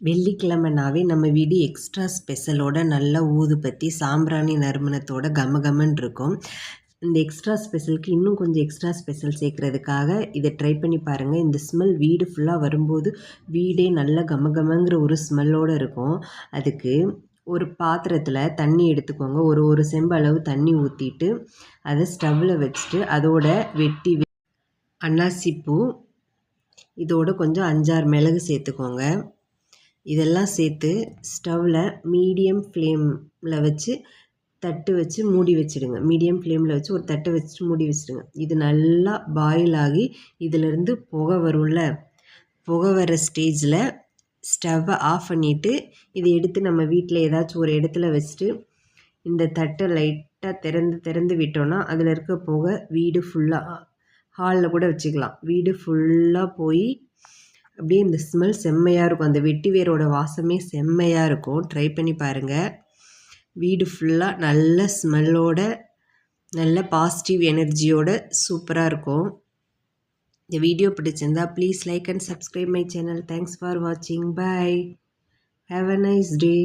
வெள்ளிக்கிழமைனாவே நம்ம வீடு எக்ஸ்ட்ரா ஸ்பெஷலோட நல்லா ஊதுபத்தி சாம்பிராணி நறுமணத்தோட கமகமன்னு இருக்கும். இந்த எக்ஸ்ட்ரா ஸ்பெஷலுக்கு இன்னும் கொஞ்சம் எக்ஸ்ட்ரா ஸ்பெஷல் சேர்க்குறதுக்காக இதை ட்ரை பண்ணி பாருங்கள். இந்த ஸ்மெல் வீடு ஃபுல்லாக வரும்போது வீடே நல்லா கமகமங்கிற ஒரு ஸ்மெல்லோடு இருக்கும். அதுக்கு ஒரு பாத்திரத்தில் தண்ணி எடுத்துக்கோங்க. ஒரு செம்பு அளவு தண்ணி ஊற்றிட்டு அதை ஸ்டவ்வில் வச்சுட்டு அதோட வெட்டி அன்னாசிப்பூ இதோட கொஞ்சம் 5-6 மிளகு சேர்த்துக்கோங்க. இதெல்லாம் சேர்த்து ஸ்டவ்வில் மீடியம் ஃப்ளேமில் வச்சு தட்டு வச்சு மூடி வச்சுடுங்க. மீடியம் ஃப்ளேமில் வச்சு ஒரு தட்டு வச்சுட்டு மூடி வச்சுடுங்க. இது நல்லா பாயில் ஆகி இதிலேருந்து புகை வரும்ல, புகை வர ஸ்டேஜில் ஸ்டவ்வை ஆஃப் பண்ணிவிட்டு இதை எடுத்து நம்ம வீட்டில் ஏதாச்சும் ஒரு இடத்துல வச்சுட்டு இந்த தட்டை லைட்டாக திறந்து விட்டோன்னா அதில் இருக்க புகை வீடு ஃபுல்லாக ஹாலில் கூட வச்சுக்கலாம். வீடு ஃபுல்லாக போய் அப்படியே இந்த ஸ்மெல் செம்மையாக இருக்கும். அந்த வெட்டி வேரோட வாசமே செம்மையாக இருக்கும். ட்ரை பண்ணி பாருங்கள். வீடு ஃபுல்லாக நல்ல ஸ்மெல்லோட நல்ல பாசிட்டிவ் எனர்ஜியோட சூப்பராக இருக்கும். இந்த வீடியோ பிடிச்சிருந்தா please like and subscribe my channel. Thanks for வாட்சிங். Bye. Have a nice day.